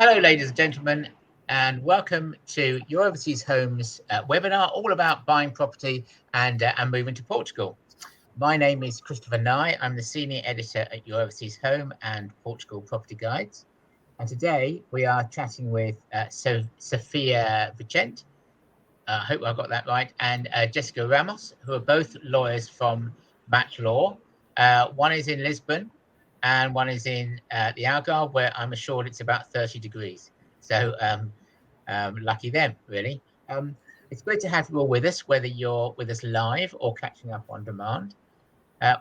Hello, ladies and gentlemen, and welcome to Your Overseas Homes webinar, all about buying property and moving to Portugal. My name is Christopher Nye. I'm the Senior Editor at Your Overseas Home and Portugal Property Guides. And today we are chatting with Sophia Vicente, I hope I got that right, and Jessica Ramos, who are both lawyers from MATLAW. One is in Lisbon and one is in the Algarve, where I'm assured it's about 30 degrees. So lucky them, really. It's great to have you all with us, whether you're with us live or catching up on demand.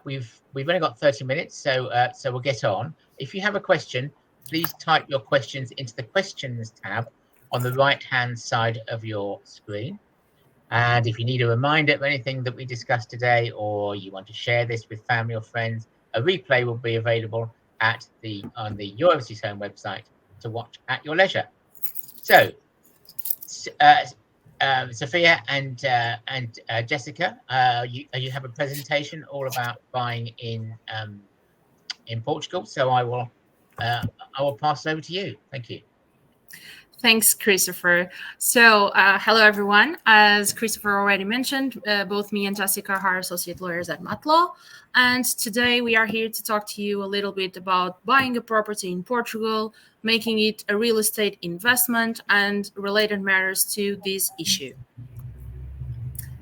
We've only got 30 minutes, so we'll get on. If you have a question, please type your questions into the questions tab on the right-hand side of your screen. And if you need a reminder of anything that we discussed today, or you want to share this with family or friends, a replay will be available on the Your Overseas Home website to watch at your leisure. So, Sophia and Jessica, you have a presentation all about buying in Portugal. So I will pass it over to you. Thank you. Thanks, Christopher. So, hello, everyone. As Christopher already mentioned, both me and Jessica are associate lawyers at MATLAW. And today we are here to talk to you a little bit about buying a property in Portugal, making it a real estate investment, and related matters to this issue.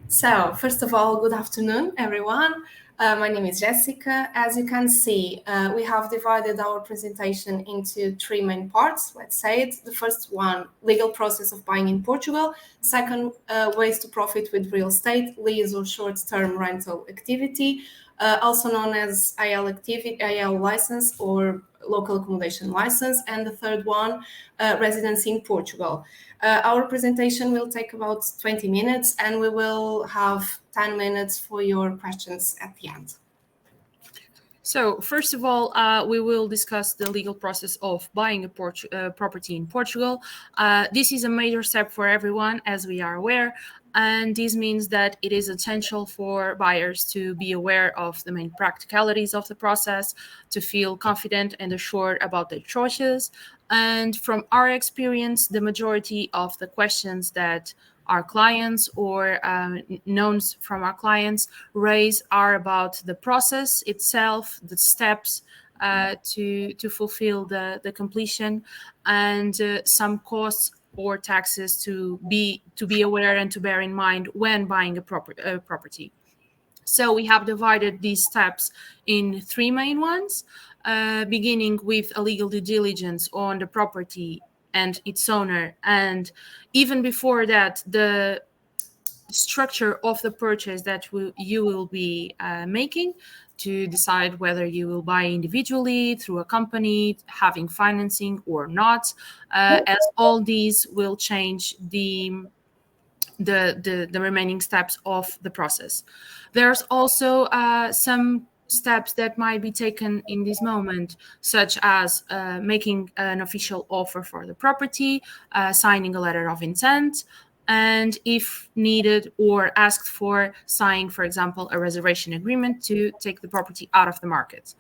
So, first of all, good afternoon, everyone. My name is Jessica. As you can see, we have divided our presentation into three main parts. Let's say it. The first one, legal process of buying in Portugal. Second, ways to profit with real estate, lease or short-term rental activity, also known as AL license or local accommodation license. And the third one, residency in Portugal. Our presentation will take about 20 minutes and we will have 10 minutes for your questions at the end. So first of all, we will discuss the legal process of buying a property in Portugal. This is a major step for everyone, as we are aware, and this means that it is essential for buyers to be aware of the main practicalities of the process, to feel confident and assured about their choices. And from our experience, the majority of the questions that our clients or knowns from our clients raise are about the process itself, the steps to fulfill the completion, and some costs or taxes to be aware and to bear in mind when buying a property. So we have divided these steps in three main ones, beginning with a legal due diligence on the property and its owner, and even before that, the structure of the purchase that you will be making, to decide whether you will buy individually, through a company, having financing or not, as all these will change the remaining steps of the process. There's also some steps that might be taken in this moment, such as making an official offer for the property, signing a letter of intent, and if needed or asked for, signing, for example, a reservation agreement to take the property out of the market.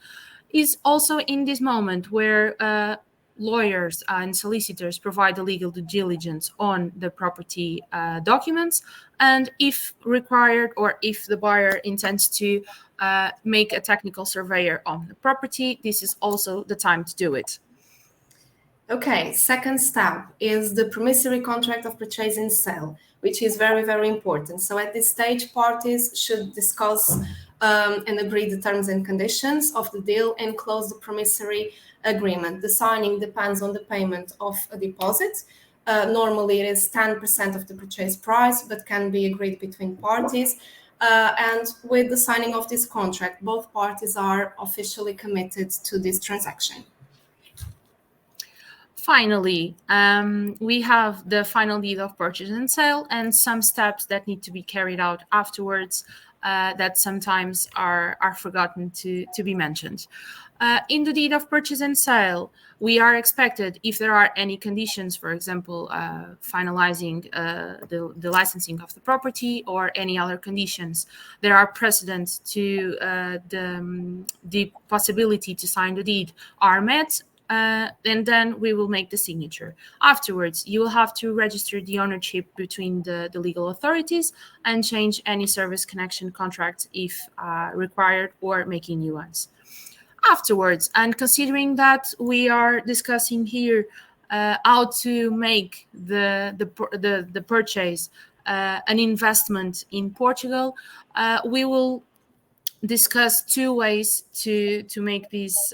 Is also in this moment where lawyers and solicitors provide the legal due diligence on the property documents, and if required or if the buyer intends to make a technical surveyor on the property, this is also the time to do it. Okay, second step is the promissory contract of purchase and sale, which is very, very important. So at this stage, parties should discuss and agree the terms and conditions of the deal and close the promissory agreement. The signing depends on the payment of a deposit. Normally, it is 10% of the purchase price, but can be agreed between parties. And with the signing of this contract, both parties are officially committed to this transaction. Finally, we have the final deed of purchase and sale and some steps that need to be carried out afterwards that sometimes are forgotten to be mentioned. In the deed of purchase and sale, we are expected, if there are any conditions, for example, finalizing the licensing of the property or any other conditions, there are precedents to the possibility to sign the deed are met. and then we will make the signature. Afterwards, you will have to register the ownership between the legal authorities and change any service connection contracts if required, or making new ones. Afterwards, and considering that we are discussing here how to make the purchase an investment in Portugal, we will discuss two ways to make this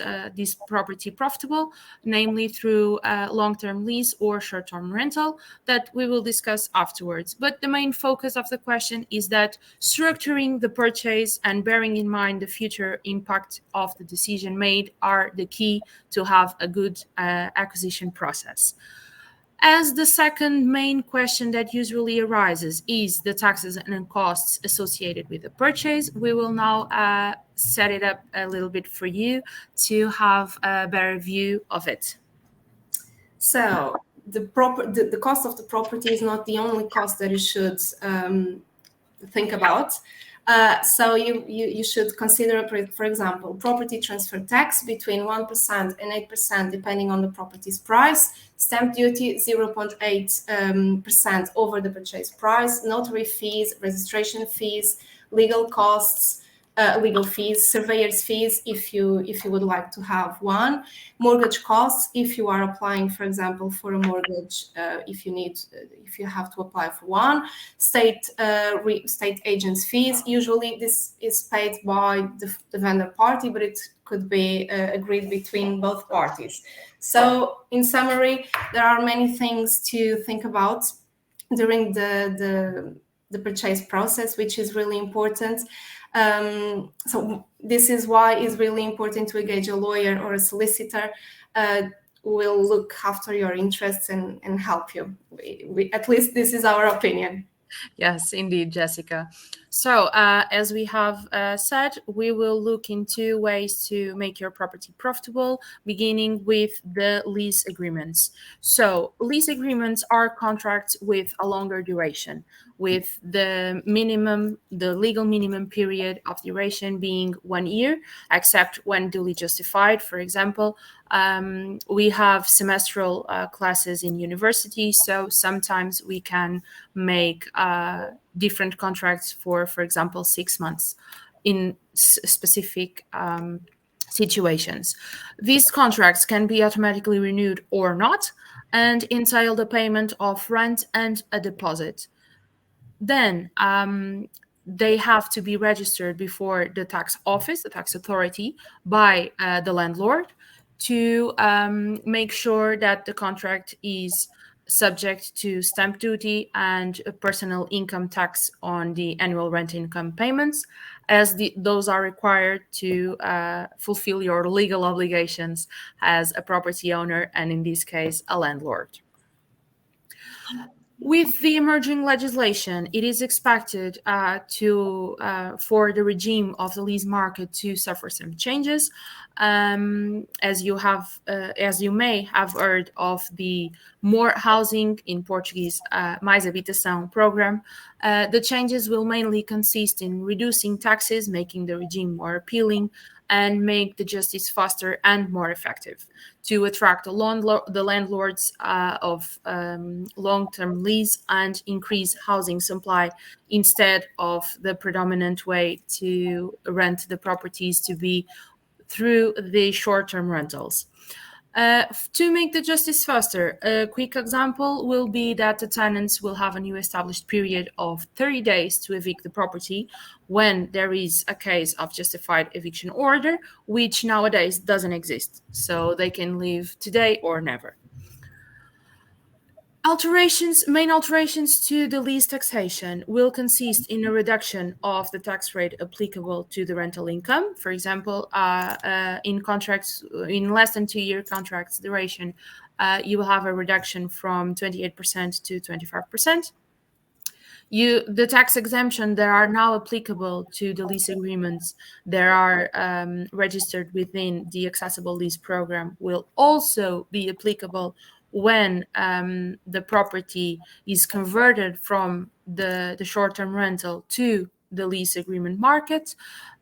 property profitable, namely through long-term lease or short-term rental, that we will discuss afterwards. But the main focus of the question is that structuring the purchase and bearing in mind the future impact of the decision made are the key to have a good acquisition process. As the second main question that usually arises is the taxes and costs associated with the purchase, we will now set it up a little bit for you to have a better view of it. So the cost of the property is not the only cost that you should think about. So you should consider, for example, property transfer tax between 1% and 8%, depending on the property's price, stamp duty 0.8% over the purchase price, notary fees, registration fees, legal costs, legal fees, surveyor's fees if you would like to have one, mortgage costs if you are applying, for example, for a mortgage, if you have to apply for one, state agents fees. Usually this is paid by the vendor party, but it could be agreed between both parties. So in summary, there are many things to think about during the purchase process, which is really important. So this is why it's really important to engage a lawyer or a solicitor who will look after your interests and help you. At least this is our opinion. Yes, indeed, Jessica. So as we have said, we will look into ways to make your property profitable, beginning with the lease agreements. So lease agreements are contracts with a longer duration, with the legal minimum period of duration being 1 year, except when duly justified. For example, we have semestral classes in university, so sometimes we can make different contracts for example, 6 months in specific situations. These contracts can be automatically renewed or not, and entail the payment of rent and a deposit. Then they have to be registered before the tax office, the tax authority, by the landlord to make sure that the contract is subject to stamp duty and personal income tax on the annual rent income payments, as those are required to fulfill your legal obligations as a property owner, and in this case, a landlord. With the emerging legislation, it is expected for the regime of the lease market to suffer some changes. As you may have heard of the More Housing, in Portuguese, Mais Habitação program, the changes will mainly consist in reducing taxes, making the regime more appealing, and make the justice faster and more effective to attract the landlords of long-term lease and increase housing supply, instead of the predominant way to rent the properties to be through the short-term rentals. To make the justice faster, a quick example will be that the tenants will have a new established period of 30 days to evict the property when there is a case of justified eviction order, which nowadays doesn't exist. So they can leave today or never. Main alterations to the lease taxation will consist in a reduction of the tax rate applicable to the rental income. For example, in contracts in less than 2-year contracts duration, you will have a reduction from 28% to 25%. The tax exemption that are now applicable to the lease agreements that are registered within the accessible lease program will also be applicable when the property is converted from the short-term rental to the lease agreement market.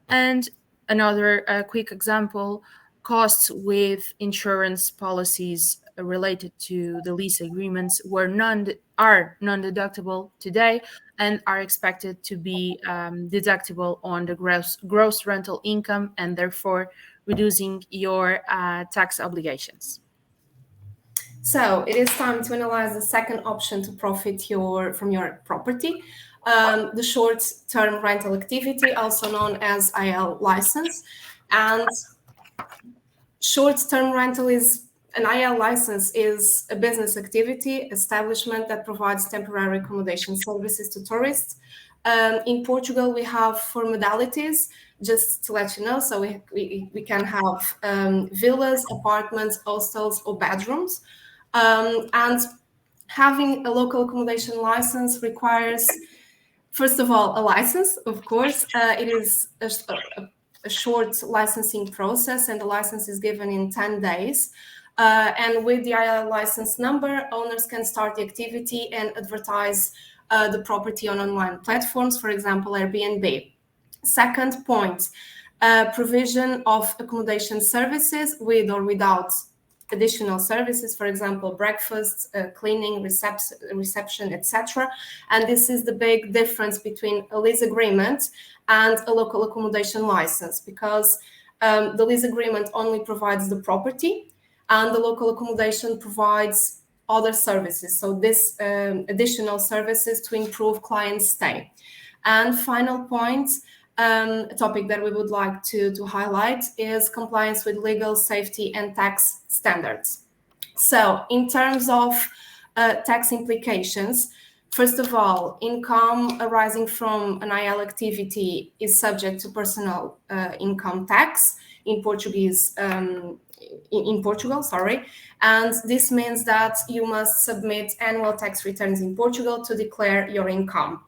And another quick example costs with insurance policies related to the lease agreements are non-deductible today and are expected to be deductible on the gross rental income, and therefore reducing your tax obligations. So it is time to analyze the second option to profit from your property, the short-term rental activity, also known as IL license. And short-term rental an IL license is a business activity establishment that provides temporary accommodation services to tourists. In Portugal, we have 4 modalities, just to let you know. So we can have villas, apartments, hostels, or bedrooms. And having a local accommodation license requires, first of all, a license, of course. It is a short licensing process, and the license is given in 10 days. And with the IL license number, owners can start the activity and advertise the property on online platforms, for example, Airbnb. Second point, provision of accommodation services with or without additional services, for example, breakfast, cleaning, reception, etc. And this is the big difference between a lease agreement and a local accommodation license, because the lease agreement only provides the property and the local accommodation provides other services. So this additional services to improve client stay. And final point, a topic that we would like to highlight is compliance with legal, safety, and tax standards. So in terms of tax implications, first of all, income arising from an IL activity is subject to personal income tax in Portuguese, in Portugal, and this means that you must submit annual tax returns in Portugal to declare your income.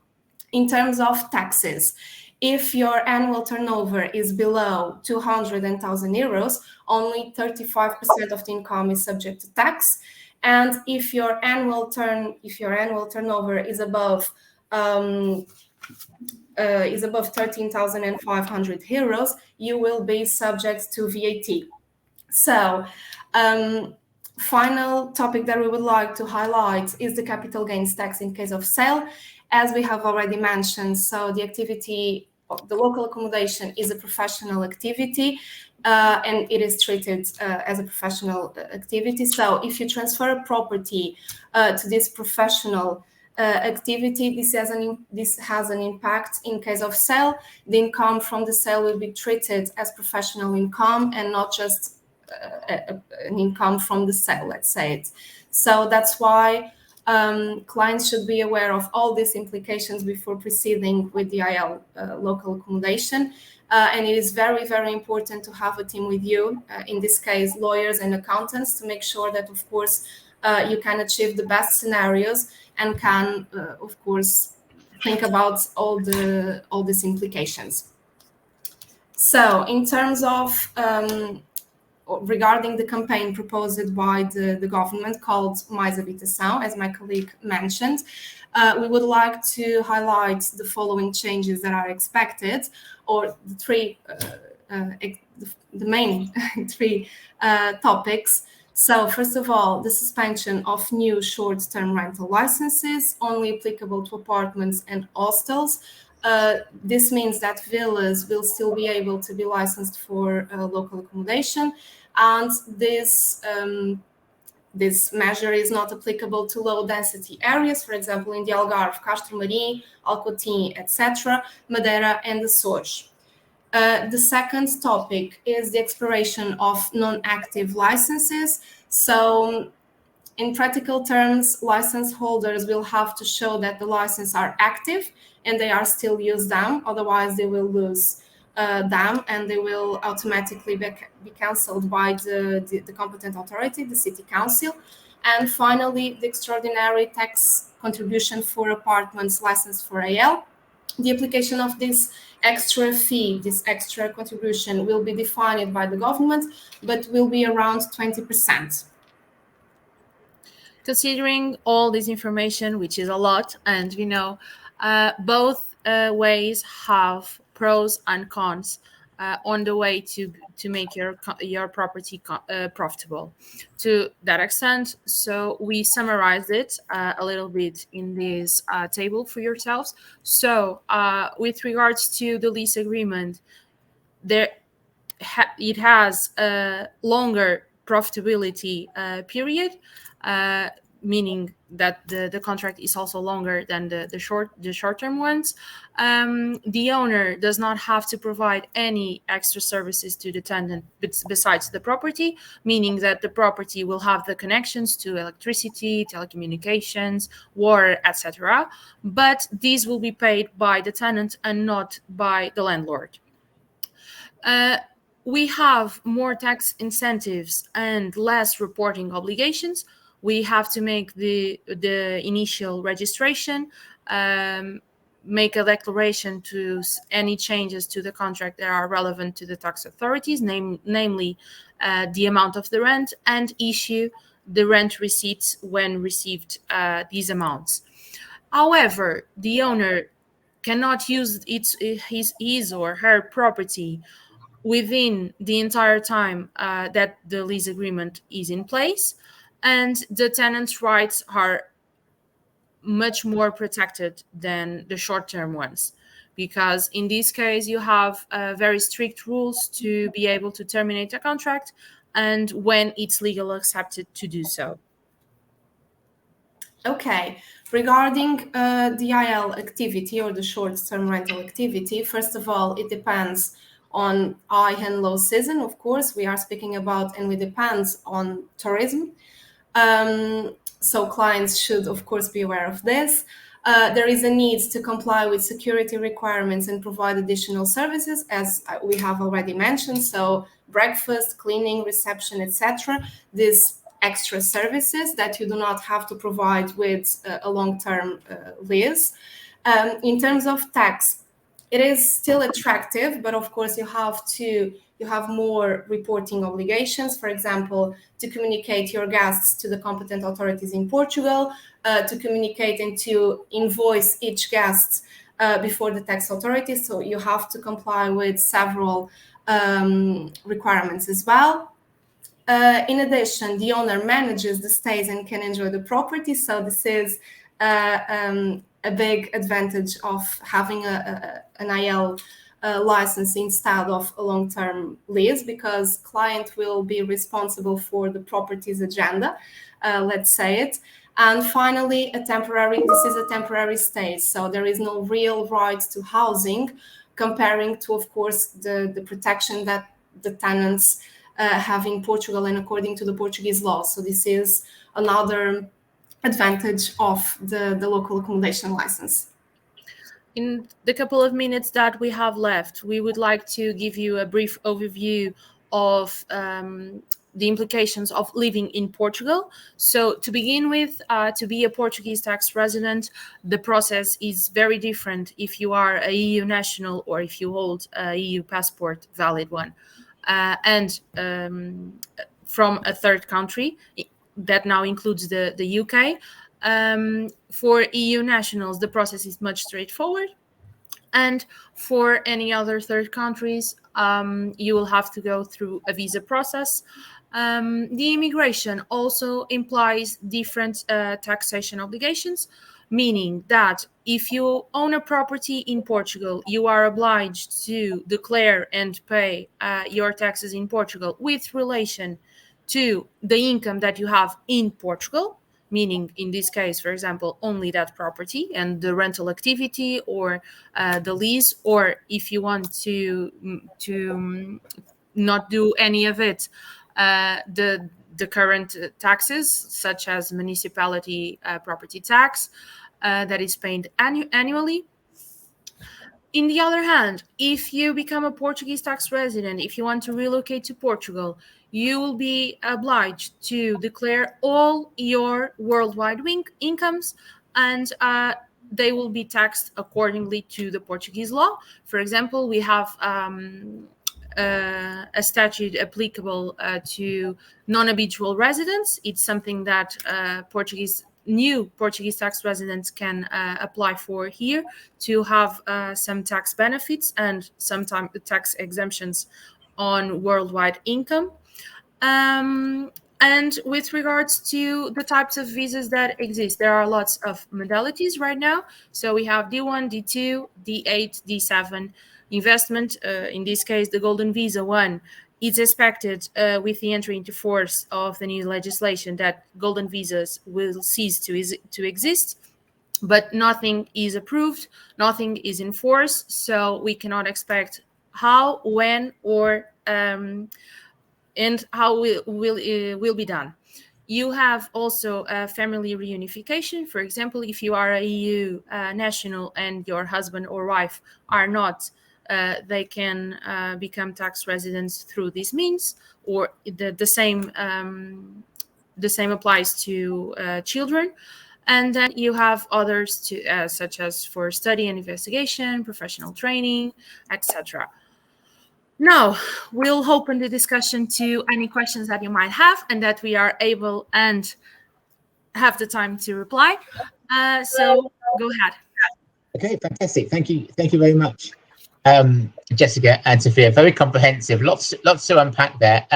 In terms of taxes, if your annual turnover is below 200,000 euros, only 35% of the income is subject to tax. And if your annual turnover is above 13,500 euros, you will be subject to VAT. So, final topic that we would like to highlight is the capital gains tax in case of sale. As we have already mentioned, so the activity, the local accommodation is a professional activity, and it is treated as a professional activity. So if you transfer a property to this professional activity, this has an impact in case of sale. The income from the sale will be treated as professional income and not just an income from the sale, let's say it. So that's why clients should be aware of all these implications before proceeding with the IL local accommodation. And it is very, very important to have a team with you, in this case, lawyers and accountants, to make sure that, of course, you can achieve the best scenarios and can, of course, think about all these implications. So in terms of regarding the campaign proposed by the government called Mais Habitação, as my colleague mentioned, we would like to highlight the following changes that are expected, or the main three topics. So first of all, the suspension of new short-term rental licenses, only applicable to apartments and hostels. This means that villas will still be able to be licensed for local accommodation, and this measure is not applicable to low-density areas, for example, in the Algarve, Castro Marim, Alcotim, etc., Madeira, and the Açores. The second topic is the expiration of non-active licenses. So in practical terms, license holders will have to show that the licenses are active and they are still use them. Otherwise, they will lose them and they will automatically be cancelled by the competent authority, the city council. And finally, the extraordinary tax contribution for apartments licensed for AL. The application of this extra fee, this extra contribution, will be defined by the government, but will be around 20%. Considering all this information, which is a lot, and both ways have pros and cons. on the way to make your property profitable. To that extent, so we summarized it a little bit in this table for yourselves. So with regards to the lease agreement, it has a longer profitability period, meaning that the contract is also longer than the short-term ones. The owner does not have to provide any extra services to the tenant besides the property, meaning that the property will have the connections to electricity, telecommunications, water, etc. But these will be paid by the tenant and not by the landlord. We have more tax incentives and less reporting obligations. We have to make the initial registration, make a declaration to any changes to the contract that are relevant to the tax authorities, namely the amount of the rent, and issue the rent receipts when received these amounts. However, the owner cannot use his or her property within the entire time that the lease agreement is in place, and the tenant's rights are much more protected than the short-term ones, because in this case you have very strict rules to be able to terminate a contract and when it's legally accepted to do so. Okay, regarding the IL activity or the short-term rental activity, first of all, it depends on high and low season, of course, we are speaking about, and it depends on tourism. So clients should, of course, be aware of this. There is a need to comply with security requirements and provide additional services, as we have already mentioned. So breakfast, cleaning, reception, etc. These extra services that you do not have to provide with a long-term lease. In terms of tax, it is still attractive, but of course you have more reporting obligations. For example, to communicate your guests to the competent authorities in Portugal, to communicate and to invoice each guest before the tax authorities. So you have to comply with several requirements as well. In addition, the owner manages the stays and can enjoy the property. So this is a big advantage of having an IL license instead of a long-term lease, because client will be responsible for the property's agenda, let's say it. And finally, this is a temporary stay. So there is no real right to housing, comparing to, of course, the protection that the tenants have in Portugal and according to the Portuguese law. So this is another advantage of the local accommodation license. In the couple of minutes that we have left, we would like to give you a brief overview of the implications of living in Portugal. So to begin with, to be a Portuguese tax resident, the process is very different if you are a EU national or if you hold a EU passport, valid one, and from a third country. That now includes the UK. For EU nationals, the process is much straightforward. And for any other third countries, you will have to go through a visa process. The immigration also implies different taxation obligations, meaning that if you own a property in Portugal, you are obliged to declare and pay your taxes in Portugal with relation to the income that you have in Portugal, meaning in this case, for example, only that property and the rental activity or the lease, or if you want to not do any of it, the current taxes, such as municipality property tax that is paid annually. In the other hand, if you become a Portuguese tax resident, if you want to relocate to Portugal, you will be obliged to declare all your worldwide incomes, and they will be taxed accordingly to the Portuguese law. For example, we have a statute applicable to non-habitual residents. It's something that Portuguese new Portuguese tax residents can apply for here to have some tax benefits and sometimes tax exemptions on worldwide income. And with regards to the types of visas that exist, there are lots of modalities right now. So we have D1, D2, D8, D7 investment. In this case, the Golden Visa one, it's expected with the entry into force of the new legislation that Golden Visas will cease to exist. But nothing is approved, nothing is enforced, so we cannot expect how, when, or and how will be done. You have also family reunification. For example, if you are a EU national and your husband or wife are not, they can become tax residents through these means, or the same applies to children. And then you have others such as for study and investigation, professional training, etc. Now, we'll open the discussion to any questions that you might have and that we are able and have the time to reply. So go ahead. Okay, fantastic. Thank you very much, Jessica and Sophia. Very comprehensive. Lots to unpack there.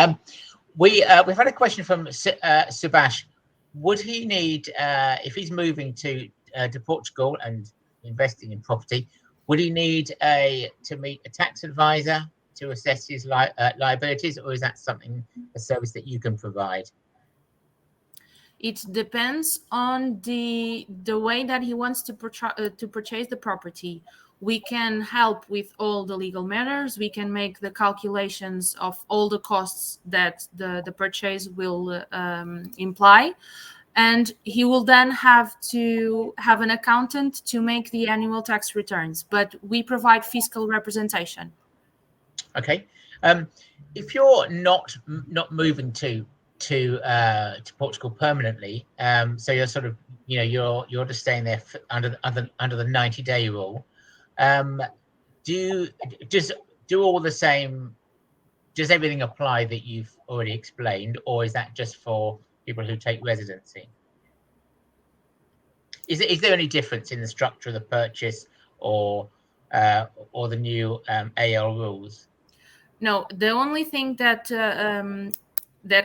We've had a question from Subash. Would he need, if he's moving to Portugal and investing in property, would he need to meet a tax advisor to assess his liabilities, or is that a service that you can provide? It depends on the way that he wants to purchase the property. We can help with all the legal matters. We can make the calculations of all the costs that the purchase will imply. And he will then have to have an accountant to make the annual tax returns. But we provide fiscal representation. Okay. If you're not moving to Portugal permanently, so you're sort of, you're just staying there under the 90-day rule. Do all the same? Does everything apply that you've already explained, or is that just for people who take residency? Is there any difference in the structure of the purchase or the new AL rules? No, the only thing that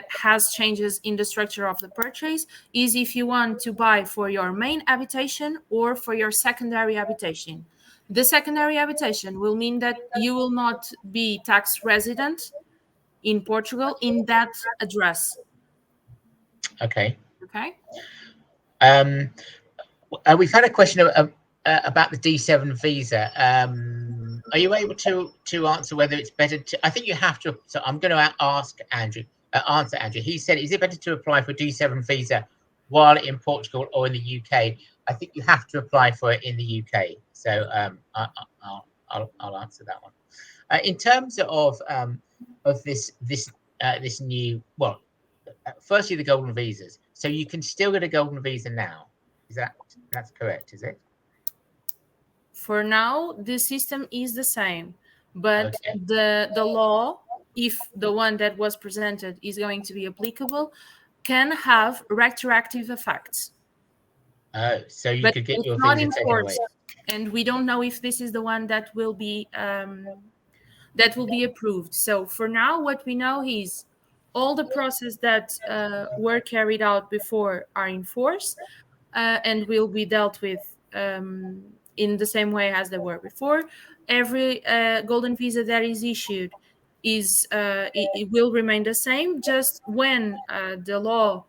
has changes in the structure of the purchase is if you want to buy for your main habitation or for your secondary habitation. The secondary habitation will mean that you will not be tax resident in Portugal in that address. Okay. Okay. We've had a question about the D7 visa. Are you able to answer whether it's better to? I think you have to. So I'm going to ask Andrew. Answer Andrew. He said, "Is it better to apply for D7 visa while in Portugal or in the UK?" I think you have to apply for it in the UK. So I'll answer that one. In terms of this new, well, firstly the golden visas. So you can still get a golden visa now. That's correct? Is it? For now, the system is the same, but okay. the law, if the one that was presented is going to be applicable, can have retroactive effects. Oh, so you could get your visa taken away. And we don't know if this is the one that will be approved. So for now, what we know is all the process that were carried out before are in force and will be dealt with in the same way as they were before. Every golden visa that is issued it will remain the same. Just when the law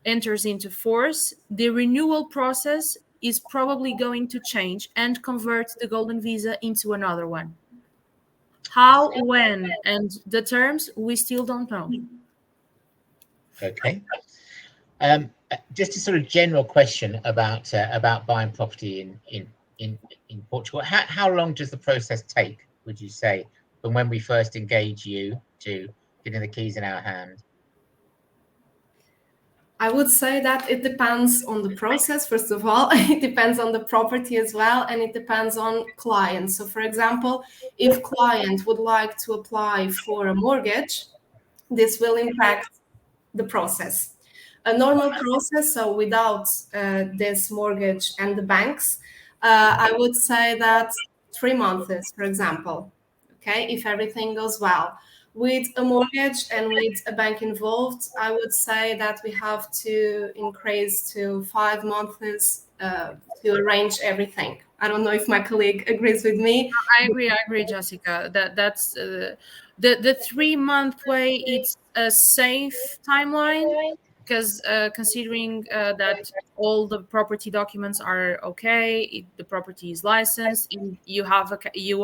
enters into force, the renewal process is probably going to change and convert the golden visa into another one. How, when, and the terms, we still don't know. Okay. Just a sort of general question about buying property in Portugal. How long does the process take, would you say, from when we first engage you to getting the keys in our hand? I would say that it depends on the process, first of all. It depends on the property as well, and it depends on clients. So, for example, if client would like to apply for a mortgage, this will impact the process. A normal process, so without this mortgage and the banks, I would say that 3 months, for example, okay, if everything goes well. With a mortgage and with a bank involved, I would say that we have to increase to 5 months to arrange everything. I don't know if my colleague agrees with me. I agree, Jessica. That's the 3 month way. It's a safe timeline because considering that all the property documents are okay, the property is licensed, you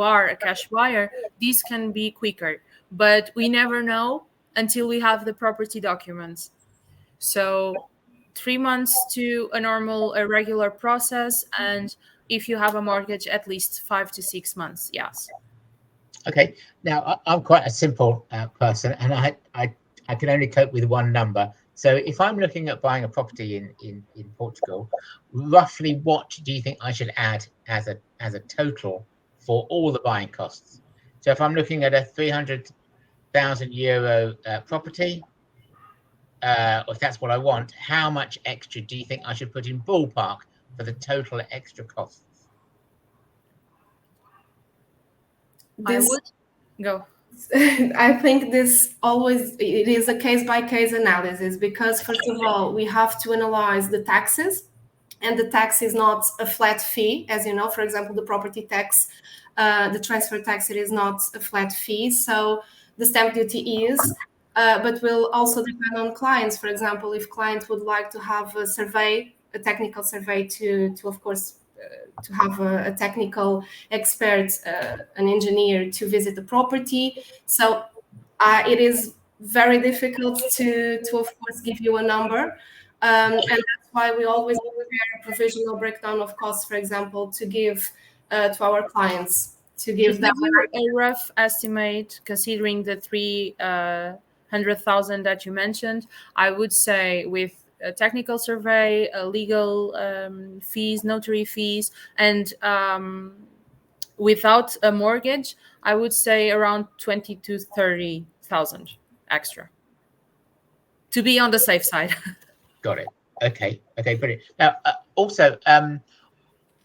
are a cash buyer, this can be quicker. But we never know until we have the property documents. So 3 months to a regular process, and if you have a mortgage, at least 5 to 6 months. Yes. Okay. Now I'm quite a simple person, and I can only cope with one number. So if I'm looking at buying a property in Portugal, roughly what do you think I should add as a total for all the buying costs? So if I'm looking at a 300,000 euro property, or if that's what I want, how much extra do you think I should put in ballpark for the total extra costs? I would go. I think it is a case by case analysis, because first of all, we have to analyze the taxes, and the tax is not a flat fee, as you know. For example, the property tax, the transfer tax, it is not a flat fee. So the stamp duty is, but will also depend on clients. For example, if clients would like to have a survey, a technical survey to of course to have a technical expert, an engineer to visit the property. So it is very difficult to of course give you a number, and that's why we always prepare a provisional breakdown of costs, for example, to give to our clients, to give them a rough estimate. Considering the 300,000 that you mentioned, I would say with a technical survey, legal fees, notary fees, and without a mortgage, I would say around 20 to 30,000 extra to be on the safe side. Got it. Okay, brilliant. Now, also,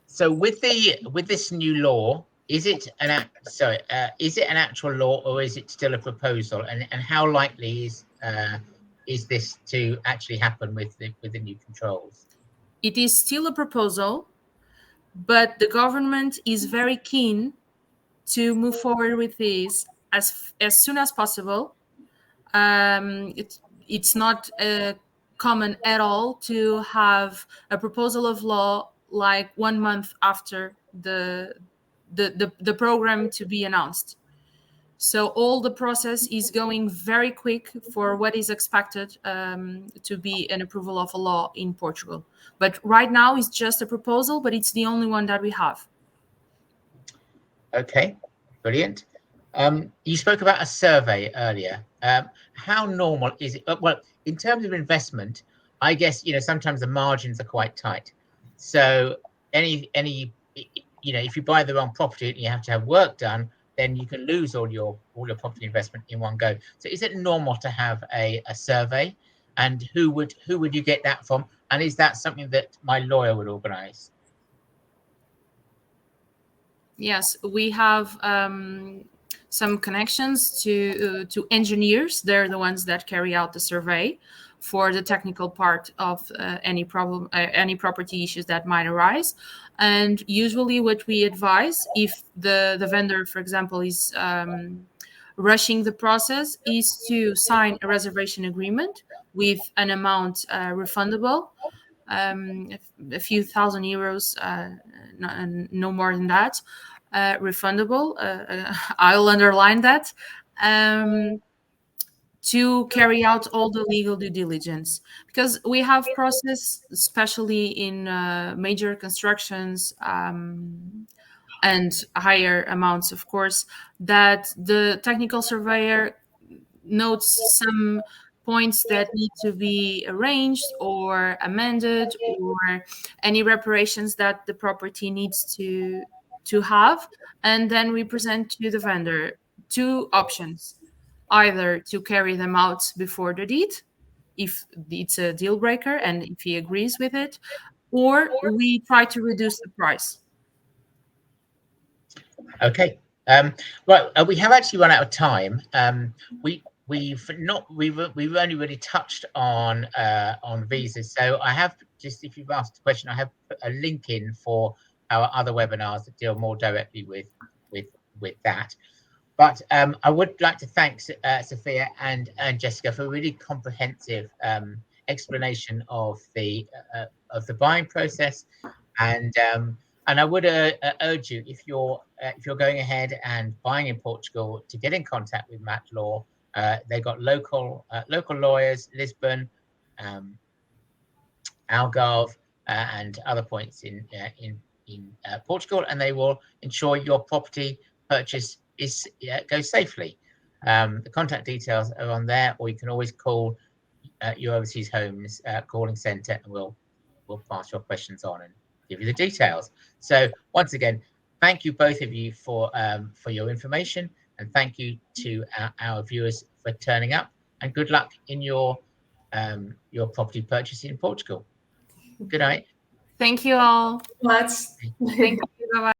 so with this new law, is it an actual law, or is it still a proposal? And how likely is this to actually happen with the new controls? It is still a proposal, but the government is very keen to move forward with this as soon as possible. It's not common at all to have a proposal of law like 1 month after the program to be announced. So all the process is going very quick for what is expected to be an approval of a law in Portugal. But right now it's just a proposal, but it's the only one that we have. Okay, brilliant. You spoke about a survey earlier. How normal is it? Well, in terms of investment, I guess sometimes the margins are quite tight. So any if you buy the wrong property and you have to have work done, then you can lose all your property investment in one go. So is it normal to have a survey? And who would you get that from? And is that something that my lawyer would organize? Yes, we have some connections to engineers. They're the ones that carry out the survey for the technical part of any property issues that might arise. And usually what we advise, if the vendor, for example, is rushing the process, is to sign a reservation agreement with an amount refundable, a few thousand euros, no more than that, refundable. I'll underline that. To carry out all the legal due diligence, because we have process, especially in major constructions and higher amounts, of course, that the technical surveyor notes some points that need to be arranged or amended, or any reparations that the property needs to have. And then we present to the vendor two options: either to carry them out before the deed, if it's a deal breaker and if he agrees with it, or we try to reduce the price. Okay. Right. We have actually run out of time. We've only really touched on visas. So I have just, if you've asked a question, I have put a link in for our other webinars that deal more directly with that. But I would like to thank Sophia and Jessica for a really comprehensive explanation of the buying process, and I would urge you, if you're going ahead and buying in Portugal, to get in contact with MATLAW. They've got local lawyers, Lisbon, Algarve, and other points in Portugal, and they will ensure your property purchase goes safely. The contact details are on there, or you can always call your Overseas Homes calling centre, and we'll pass your questions on and give you the details. So once again, thank you both of you for your information, and thank you to our viewers for turning up, and good luck in your property purchase in Portugal. Good night. Thank you all. Much. Thank you. Bye-bye.